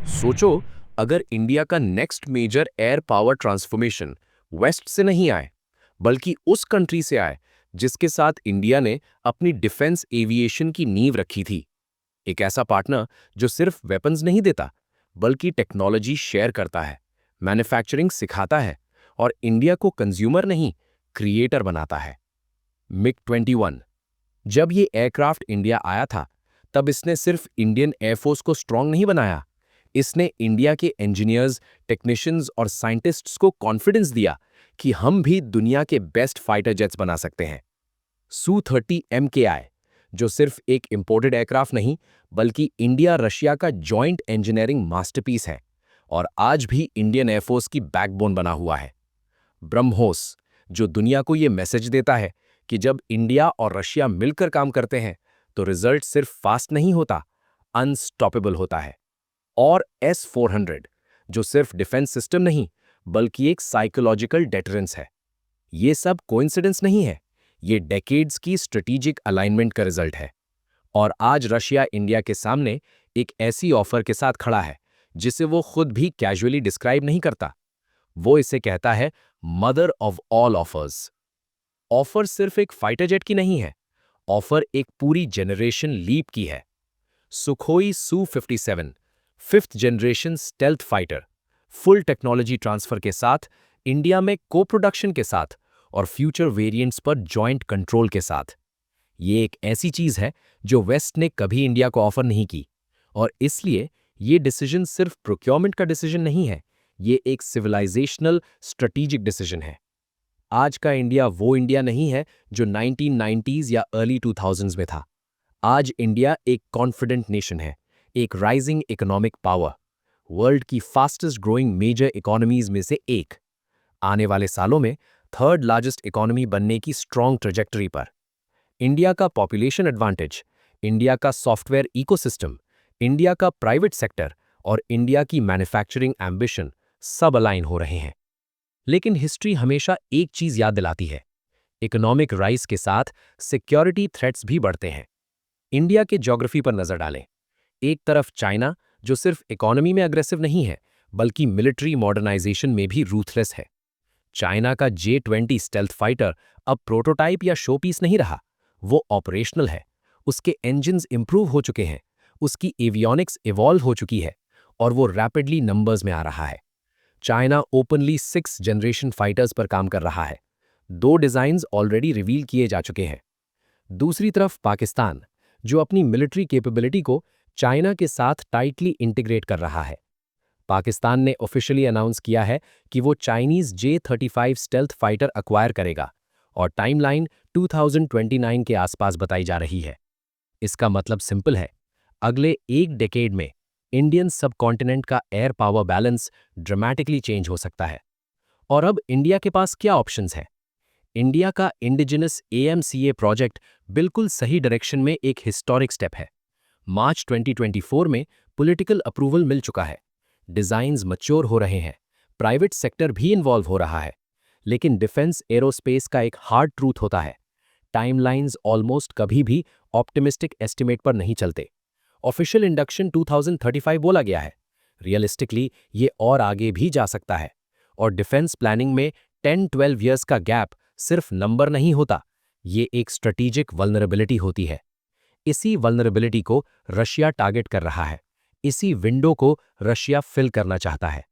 सोचो, अगर इंडिया का next major air power transformation west से नहीं आए, बल्कि उस कंट्री से आए जिसके साथ इंडिया ने अपनी डिफेंस एविएशन की नींव रखी थी। एक ऐसा पार्टनर जो सिर्फ वेपन्स नहीं देता, बल्कि टेक्नोलॉजी शेयर करता है, मैन्युफैक्चरिंग सिखाता है और इंडिया को कंज्यूमर नहीं, क्रिएटर बनाता है। मिग-21 जब ये एयरक्राफ्ट इंडिया आया था, तब इसने सिर्फ इंडियन एयरफोर्स को स्ट्रांग नहीं बनाया, इसने इंडिया के इंजीनियर्स, टेक्नीशियंस और साइंटिस्ट्स को कॉन्फिडेंस दिया कि हम भी दुनिया के बेस्ट फाइटर जेट्स बना सकते हैं। सू-30 MKI, जो सिर्फ एक इंपोर्टेड एयरक्राफ्ट नहीं, बल्कि इंडिया रशिया का जॉइंट इंजीनियरिंग मास्टरपीस है और आज भी इंडियन एयरफोर्स की बैकबोन बना हुआ है। ब्रह्मोस, जो दुनिया को ये मैसेज देता है कि जब इंडिया और रशिया मिलकर काम करते हैं तो रिजल्ट सिर्फ फास्ट नहीं होता, अनस्टॉपेबल होता है। और S-400, जो सिर्फ डिफेंस सिस्टम नहीं, बल्कि एक साइकोलॉजिकल डेटरेंस है। ये सब कोइंसिडेंस नहीं है, ये डेकेड्स की स्ट्रेटेजिक अलाइनमेंट का रिजल्ट है। और आज रशिया इंडिया के सामने एक ऐसी ऑफर के साथ खड़ा है जिसे वो खुद भी कैजुअली डिस्क्राइब नहीं करता। वो इसे कहता है mother of all offers. Offer सिर्फ एक फाइटर जेट की नहीं है, ऑफर एक पूरी जनरेशन लीप की है। Sukhoi Su-57 fifth generation stealth fighter, full technology transfer के साथ, इंडिया में को प्रोडक्शन के साथ और फ्यूचर वेरिएंट्स पर जॉइंट कंट्रोल के साथ। ये एक ऐसी चीज है जो वेस्ट ने कभी इंडिया को ऑफर नहीं की, और इसलिए ये डिसीजन सिर्फ प्रोक्योरमेंट का डिसीजन नहीं है, ये एक सिविलाइजेशनल स्ट्रेटेजिक डिसीजन है। आज का इंडिया वो इंडिया नहीं है जो 1990s या अर्ली 2000s में था। आज इंडिया एक कॉन्फिडेंट नेशन है, एक राइजिंग इकोनॉमिक पावर, वर्ल्ड की फास्टेस्ट ग्रोइंग मेजर इकोनॉमीज में से एक, आने वाले सालों में थर्ड लार्जेस्ट इकोनॉमी बनने की स्ट्रॉन्ग ट्रेजेक्टरी पर। इंडिया का पॉपुलेशन एडवांटेज, इंडिया का सॉफ्टवेयर इकोसिस्टम, इंडिया का प्राइवेट सेक्टर और इंडिया की मैन्युफैक्चरिंग एम्बिशन सब अलाइन हो रहे हैं। लेकिन हिस्ट्री हमेशा एक चीज याद दिलाती है, इकोनॉमिक राइज के साथ सिक्योरिटी थ्रेट्स भी बढ़ते हैं। इंडिया के ज्योग्राफी पर नजर डालें। एक तरफ चाइना, जो सिर्फ इकोनॉमी में अग्रेसिव नहीं है, बल्कि मिलिट्री मॉडर्नाइजेशन में भी रूथलेस है। चाइना का J-20 स्टेल्थ फाइटर अब प्रोटोटाइप या शो पीस नहीं रहा, वो ऑपरेशनल है। उसके इंजन्स इंप्रूव हो चुके हैं, उसकी एवियोनिक्स इवॉल्व हो चुकी है और वो रैपिडली नंबर्स में आ रहा है। China openly 6th generation fighters पर काम कर रहा है। 2 डिजाइन्स ऑलरेडी रिवील किए जा चुके हैं। दूसरी तरफ पाकिस्तान, जो अपनी मिलिट्री कैपेबिलिटी को चाइना के साथ टाइटली इंटीग्रेट कर रहा है। पाकिस्तान ने ऑफिशियली अनाउंस किया है कि वो Chinese J-35 stealth fighter acquire करेगा और टाइमलाइन 2029 के आसपास बताई जा रही है। इसका मतलब सिंपल है, अगले एक डेकेड में इंडियन सबकॉन्टिनेंट का air power balance dramatically change हो सकता है। और अब इंडिया के पास क्या ऑप्शंस हैं? इंडिया का इंडिजिनस AMCA प्रोजेक्ट बिल्कुल सही डायरेक्शन में एक हिस्टोरिक स्टेप है। मार्च 2024 में पॉलिटिकल अप्रूवल मिल चुका है, डिजाइन्स मैच्योर हो रहे हैं, प्राइवेट सेक्टर भी इन्वॉल्व हो रहा है। लेकिन डिफेंस एरोस्पेस का एक हार्ड ट्रूथ होता है, टाइमलाइंस ऑलमोस्ट कभी भी ऑप्टिमिस्टिक एस्टिमेट पर नहीं चलते। ऑफिशियल इंडक्शन 2035 बोला गया है, रियलिस्टिकली ये और आगे भी जा सकता है। और डिफेंस प्लानिंग में 10-12 इयर्स का गैप सिर्फ नंबर नहीं होता, ये एक स्ट्रेटेजिक वल्नरेबिलिटी होती है। इसी वल्नरेबिलिटी को रशिया टारगेट कर रहा है, इसी विंडो को रशिया फिल करना चाहता है।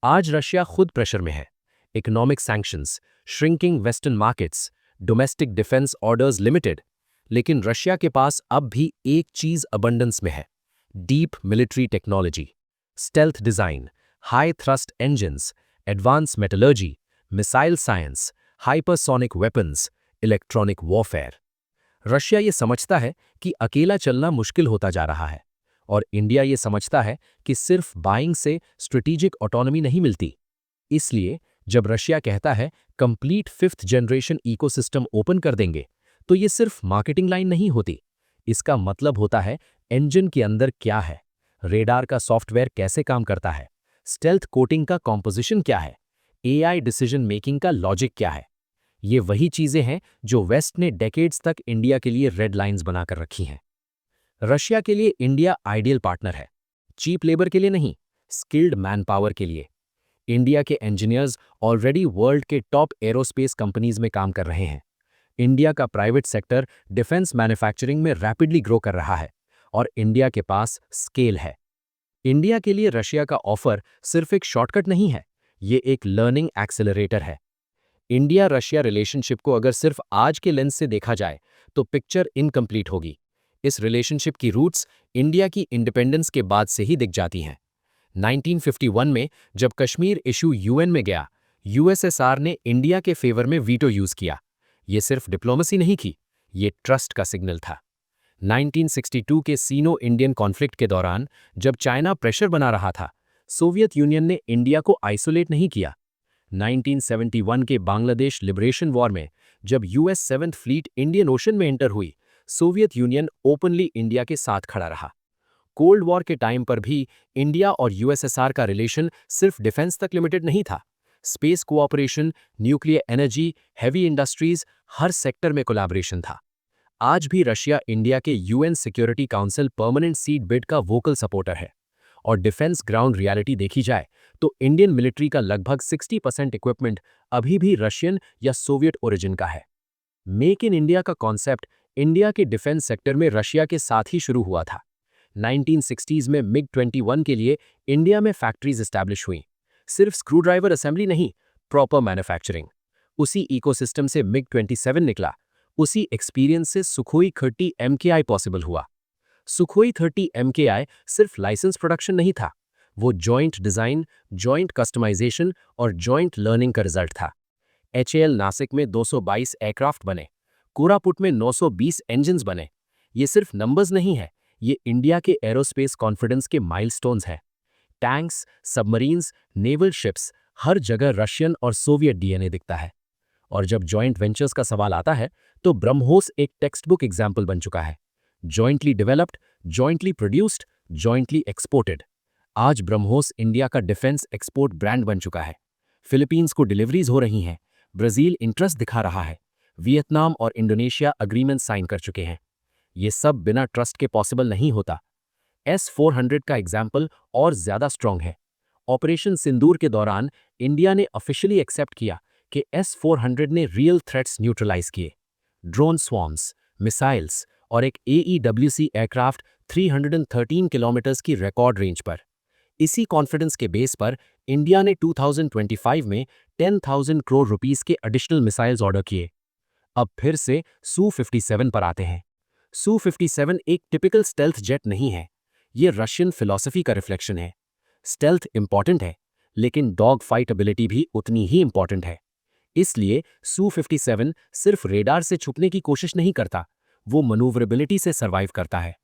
आज रशिया खुद प्रेशर में है, economic sanctions, shrinking western markets, domestic defence orders limited. लेकिन रशिया के पास अब भी एक चीज अबंडेंस में है, deep military technology, stealth design, high thrust engines, advance metallurgy, missile science, hypersonic weapons, electronic warfare. Russia ये समझता है कि अकेला चलना मुश्किल होता जा रहा है, और इंडिया ये समझता है कि सिर्फ बाइंग से स्ट्रेटेजिक ऑटोनॉमी नहीं मिलती। इसलिए जब रशिया कहता है complete 5th generation ecosystem open कर देंगे, तो ये सिर्फ मार्केटिंग लाइन नहीं होती। इसका मतलब होता है इंजन के अंदर क्या है, रेडार का सॉफ्टवेयर कैसे काम करता है, स्टेल्थ कोटिंग का कॉम्पोजिशन क्या है, AI डिसीजन मेकिंग का लॉजिक क्या है। ये वही चीजें हैं जो वेस्ट ने डेकेड्स तक इंडिया के लिए रेड लाइंस बनाकर रखी हैं। रशिया के लिए इंडिया आइडियल पार्टनर है, चीप लेबर के लिए नहीं, स्किल्ड मैन पावर के लिए। इंडिया के इंजीनियर्स ऑलरेडी वर्ल्ड के टॉप एरोस्पेस कंपनीज में काम कर रहे हैं। इंडिया का प्राइवेट सेक्टर डिफेंस मैन्युफैक्चरिंग में रैपिडली ग्रो कर रहा है और इंडिया के पास स्केल है। इंडिया के लिए रशिया का ऑफर सिर्फ एक शॉर्टकट नहीं है, ये एक लर्निंग एक्सेलरेटर है। इंडिया रशिया रिलेशनशिप को अगर सिर्फ आज के लेंस से देखा जाए तो पिक्चर इनकम्प्लीट होगी। इस रिलेशनशिप की रूट्स इंडिया की इंडिपेंडेंस के बाद से ही दिख जाती हैं। 1951 में जब कश्मीर इशू यूएन में गया, यूएसएसआर ने इंडिया के फेवर में वीटो यूज किया। ये सिर्फ डिप्लोमेसी नहीं थी, ये ट्रस्ट का सिग्नल था। 1962 के सीनो इंडियन कॉन्फ्लिक्ट के दौरान जब चाइना प्रेशर बना रहा था, सोवियत यूनियन ने इंडिया को आइसोलेट नहीं किया। 1971 के बांग्लादेश लिबरेशन वॉर में जब US 7th fleet Indian ocean में एंटर हुई, सोवियत यूनियन ओपनली इंडिया के साथ खड़ा रहा। कोल्ड वॉर के टाइम पर भी इंडिया और यूएसएसआर का रिलेशन सिर्फ डिफेंस तक लिमिटेड नहीं था। Space cooperation, nuclear energy, heavy industries, हर सेक्टर में कोलैबोरेशन था। आज भी रशिया इंडिया के UN security council permanent seat bid का वोकल सपोर्टर है। और डिफेंस ग्राउंड रियलिटी देखी जाए तो इंडियन मिलिट्री का लगभग 60% इक्विपमेंट अभी भी रशियन या सोवियत ओरिजिन का है। मेक इन इंडिया का कॉन्सेप्ट इंडिया के डिफेंस सेक्टर में रशिया के साथ ही शुरू हुआ था। 1960s में MiG-21 के लिए इंडिया में फैक्ट्रीज एस्टैब्लिश हुई। सिर्फ स्क्रू ड्राइवर असेंबली नहीं, प्रॉपर मैन्युफैक्चरिंग। उसी इकोसिस्टम से MiG-27 निकला। उसी एक्सपीरियंस से सुखोई 30 MKI पॉसिबल हुआ। सुखोई 30 MKI सिर्फ लाइसेंस प्रोडक्शन नहीं था, वो जॉइंट डिजाइन, जॉइंट कस्टमाइजेशन और जॉइंट लर्निंग का रिजल्ट था। HAL नासिक में 222 एयरक्राफ्ट बने, कोरापुट में 920 इंजन्स बने। ये सिर्फ नंबर्स नहीं है, ये इंडिया के एरोस्पेस कॉन्फिडेंस के माइलस्टोन्स हैं। टैंक्स, सबमरीन्स, नेवल शिप्स, हर जगह रशियन और सोवियत डीएनए दिखता है। और जब जॉइंट वेंचर्स का सवाल आता है तो ब्रह्मोस एक टेक्स्ट बुक एग्जाम्पल बन चुका है। Jointly developed, jointly produced, jointly exported. आज ब्रह्मोस इंडिया का डिफेंस एक्सपोर्ट ब्रांड बन चुका है। फिलीपींस को डिलीवरीज हो रही हैं, ब्राजील इंटरेस्ट दिखा रहा है, वियतनाम और इंडोनेशिया अग्रीमेंट साइन कर चुके हैं। ये सब बिना ट्रस्ट के पॉसिबल नहीं होता। S-400 का एग्जाम्पल और ज्यादा स्ट्रॉन्ग है। ऑपरेशन सिंदूर के दौरान इंडिया ने ऑफिशियली एक्सेप्ट किया कि S-400 ने रियल थ्रेट्स न्यूट्रलाइज किए। ड्रोन स्वॉर्म्स, मिसाइल्स और एक AEWC एयरक्राफ्ट 313 किलोमीटर्स की रिकॉर्ड रेंज पर। इसी कॉन्फिडेंस के बेस पर इंडिया ने 2025 में 10,000 करोड़ रुपीस के एडिशनल मिसाइल्स ऑर्डर किए। अब फिर से Su-57 पर आते हैं। Su-57 एक टिपिकल स्टेल्थ जेट नहीं है, ये रशियन फिलॉसफी का रिफ्लेक्शन है। स्टेल्थ इंपॉर्टेंट है, लेकिन डॉग फाइट एबिलिटी भी उतनी ही इंपॉर्टेंट है। इसलिए Su-57 सिर्फ रेडार से छुपने की कोशिश नहीं करता, वो मनूवरेबिलिटी से सर्वाइव करता है।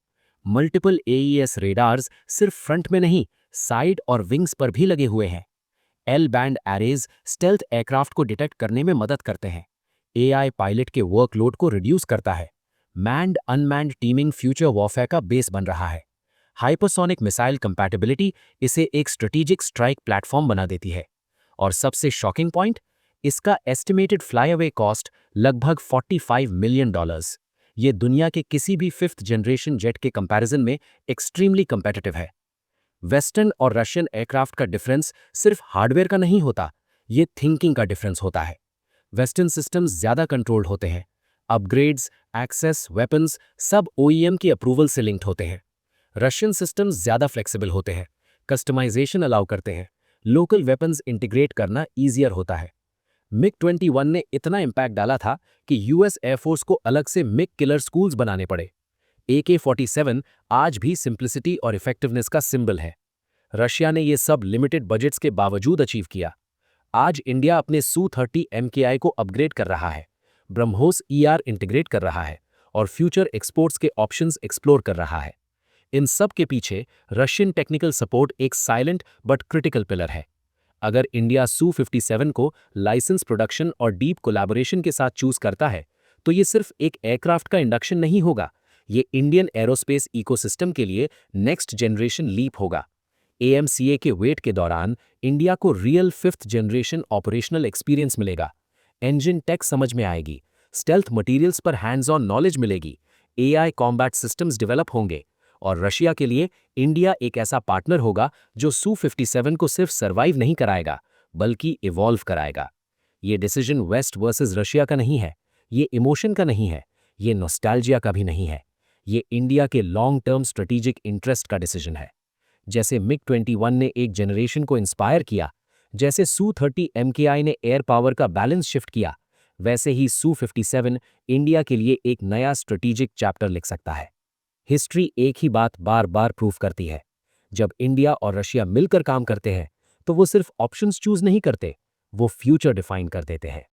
मल्टीपल AES रेडार्स सिर्फ फ्रंट में नहीं, साइड और विंग्स पर भी लगे हुए हैं। L band arrays stealth aircraft को डिटेक्ट करने में मदद करते हैं। AI पायलट के वर्कलोड को रिड्यूस करता है। Manned unmanned teeming future warfare का बेस बन रहा है। हाइपरसोनिक मिसाइल कंपैटिबिलिटी इसे एक स्ट्रेटेजिक स्ट्राइक प्लेटफॉर्म बना देती है। और सबसे शॉकिंग पॉइंट, इसका एस्टिमेटेड फ्लाईअवे कॉस्ट लगभग $45 मिलियन। ये दुनिया के किसी भी 5th जनरेशन जेट के कंपैरिजन में एक्सट्रीमली कंपेटिटिव है। वेस्टर्न और रशियन एयरक्राफ्ट का डिफरेंस सिर्फ हार्डवेयर का नहीं होता, ये थिंकिंग का डिफरेंस होता है। वेस्टर्न सिस्टम्स ज्यादा कंट्रोल्ड होते हैं, अपग्रेड्स, एक्सेस, वेपन्स सब OEM की अप्रूवल से लिंक्ड होते हैं। रशियन सिस्टम्स ज्यादा फ्लेक्सिबल होते हैं, कस्टमाइजेशन अलाउ करते हैं, लोकल वेपन्स इंटीग्रेट करना ईजियर होता है। MiG-21 ने इतना इम्पैक्ट डाला था कि US एयरफोर्स को अलग से MiG किलर स्कूल्स बनाने पड़े। AK-47 आज भी सिंप्लिसिटी और इफेक्टिवनेस का सिंबल है। रशिया ने ये सब लिमिटेड बजट्स के बावजूद अचीव किया। आज इंडिया अपने Su-30 MKI को अपग्रेड कर रहा है, ब्रह्मोस ER इंटीग्रेट कर रहा है और फ्यूचर एक्सपोर्ट्स के ऑप्शंस एक्सप्लोर कर रहा है। इन सब के पीछे रशियन टेक्निकल सपोर्ट एक साइलेंट बट क्रिटिकल पिलर है। अगर इंडिया Su-57 को लाइसेंस प्रोडक्शन और डीप कोलैबोरेशन के साथ चूज करता है, तो ये सिर्फ एक एयरक्राफ्ट का इंडक्शन नहीं होगा, ये इंडियन एरोस्पेस इकोसिस्टम के लिए नेक्स्ट जनरेशन लीप होगा। AMCA के वेट के दौरान इंडिया को real 5th generation operational experience मिलेगा। इंजन टेक समझ में आएगी, स्टेल्थ मटेरियल्स पर हैंड्स ऑन नॉलेज मिलेगी, AI कॉम्बैट सिस्टम्स डेवलप होंगे और रशिया के लिए इंडिया एक ऐसा पार्टनर होगा जो Su-57 को सिर्फ सर्वाइव नहीं कराएगा, बल्कि इवॉल्व कराएगा। ये डिसीजन वेस्ट वर्सेस रशिया का नहीं है, ये इमोशन का नहीं है, ये नॉस्टैल्जिया का भी नहीं है। ये इंडिया के लॉन्ग टर्म स्ट्रेटेजिक इंटरेस्ट का डिसीजन है। जैसे मिग-21 ने एक जनरेशन को इंस्पायर किया, जैसे Su-30 MKI ने एयर पावर का बैलेंस शिफ्ट किया, वैसे ही Su-57 इंडिया के लिए एक नया स्ट्रेटेजिक चैप्टर लिख सकता है। हिस्ट्री एक ही बात बार बार प्रूव करती है, जब इंडिया और रशिया मिलकर काम करते हैं तो वो सिर्फ ऑप्शंस चूज नहीं करते, वो फ्यूचर डिफाइन कर देते हैं।